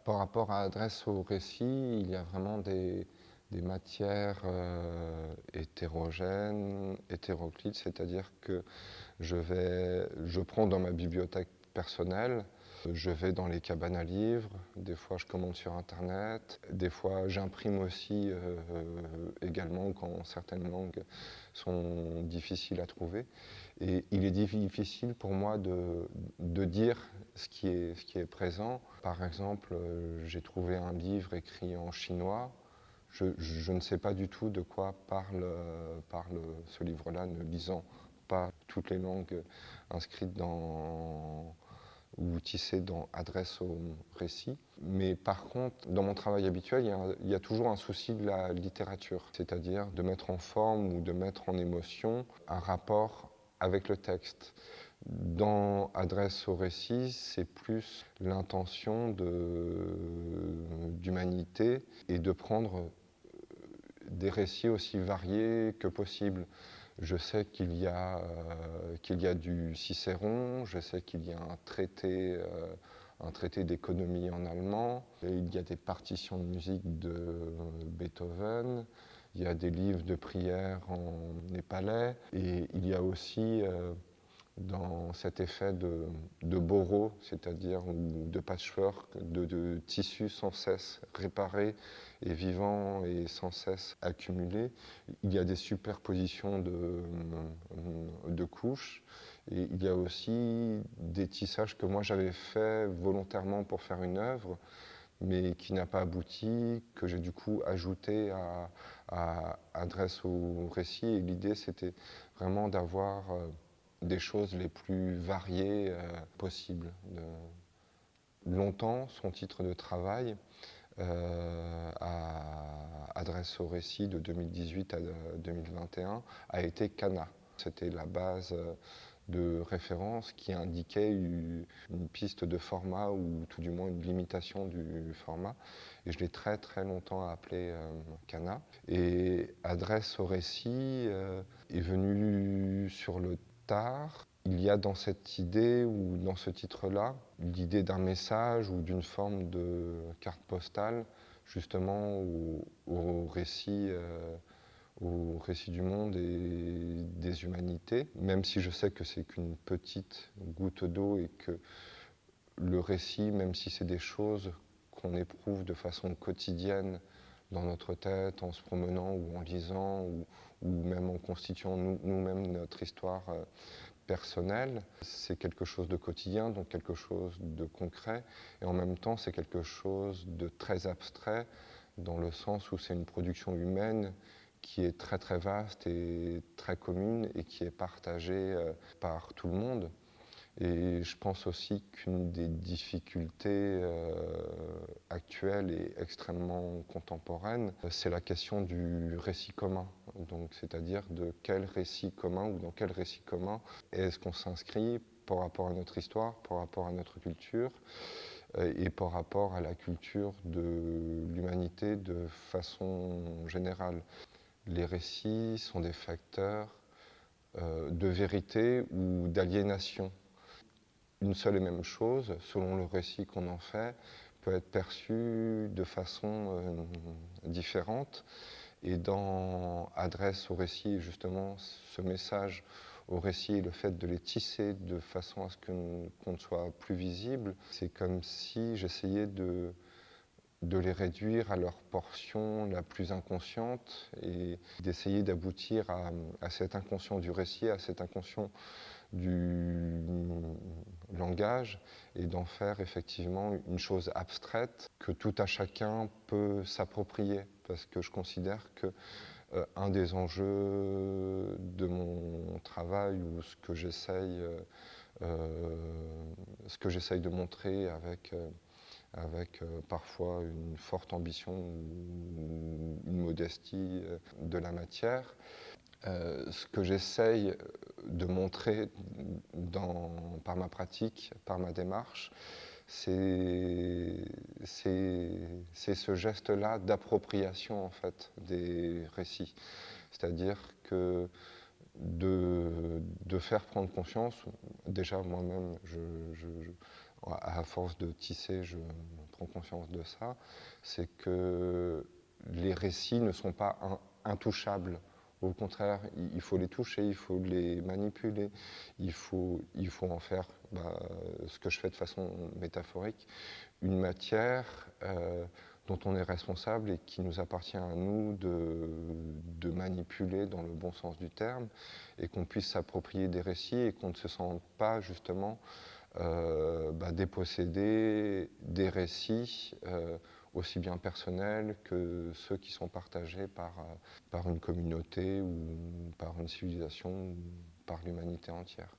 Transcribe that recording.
Par rapport à Adresse au récit, il y a vraiment des matières hétérogènes, hétéroclites, c'est-à-dire que je prends dans ma bibliothèque personnelle, je vais dans les cabanes à livres, des fois je commande sur Internet, des fois j'imprime aussi également quand certaines langues sont difficiles à trouver. Et il est difficile pour moi de dire ce qui est présent. Par exemple, j'ai trouvé un livre écrit en chinois. Je ne sais pas du tout de quoi parle ce livre-là, ne lisant pas toutes les langues inscrites ou tissées dans Adresse au récit. Mais par contre, dans mon travail habituel, il y a toujours un souci de la littérature, c'est-à-dire de mettre en forme ou de mettre en émotion un rapport avec le texte. Dans Adresse au récit, c'est plus l'intention d'humanité et de prendre des récits aussi variés que possible. Je sais qu'il y a du Cicéron, je sais qu'il y a un traité d'économie en allemand, et il y a des partitions de musique de Beethoven, il y a des livres de prières en népalais, et il y a aussi dans cet effet de boro, c'est-à-dire de patchwork, de tissus sans cesse réparés et vivants et sans cesse accumulés. Il y a des superpositions de couches et il y a aussi des tissages que moi j'avais fait volontairement pour faire une œuvre, mais qui n'a pas abouti, que j'ai du coup ajouté à Adresse au récit. Et l'idée, c'était vraiment d'avoir des choses les plus variées possibles. Longtemps, son titre de travail à Adresse au récit de 2018 à 2021 a été Cana. C'était la base de référence qui indiquait une piste de format ou tout du moins une limitation du format. Et je l'ai très très longtemps appelé Cana. Et Adresse au récit est venu sur le tard. Il y a dans cette idée ou dans ce titre-là l'idée d'un message ou d'une forme de carte postale justement au récit du monde et des humanités, même si je sais que c'est qu'une petite goutte d'eau et que le récit, même si c'est des choses qu'on éprouve de façon quotidienne dans notre tête, en se promenant ou en lisant, ou même en constituant nous-mêmes notre histoire personnelle, c'est quelque chose de quotidien, donc quelque chose de concret, et en même temps c'est quelque chose de très abstrait, dans le sens où c'est une production humaine qui est très très vaste et très commune et qui est partagée par tout le monde. Et je pense aussi qu'une des difficultés actuelles et extrêmement contemporaines, c'est la question du récit commun. Donc, c'est-à-dire de quel récit commun ou dans quel récit commun est-ce qu'on s'inscrit par rapport à notre histoire, par rapport à notre culture et par rapport à la culture de l'humanité de façon générale. Les récits sont des facteurs de vérité ou d'aliénation. Une seule et même chose, selon le récit qu'on en fait, peut être perçue de façon différente. Et dans Adresse au récit, justement, ce message au récit et le fait de les tisser de façon à ce qu'on ne soit plus visible, c'est comme si j'essayais de les réduire à leur portion la plus inconsciente et d'essayer d'aboutir à cet inconscient du récit, à cet inconscient du langage et d'en faire effectivement une chose abstraite que tout à chacun peut s'approprier. Parce que je considère que un des enjeux de mon travail ou ce que j'essaye de montrer avec parfois une forte ambition ou une modestie de la matière. Ce que j'essaye de montrer par ma pratique, par ma démarche, c'est ce geste-là d'appropriation en fait des récits. C'est-à-dire que de faire prendre conscience, déjà moi-même, à force de tisser, je prend conscience de ça, c'est que les récits ne sont pas intouchables. Au contraire, il faut les toucher, il faut les manipuler, il faut en faire, ce que je fais de façon métaphorique, une matière dont on est responsable et qui nous appartient à nous de manipuler dans le bon sens du terme, et qu'on puisse s'approprier des récits et qu'on ne se sente pas justement déposséder des récits aussi bien personnels que ceux qui sont partagés par une communauté ou par une civilisation ou par l'humanité entière.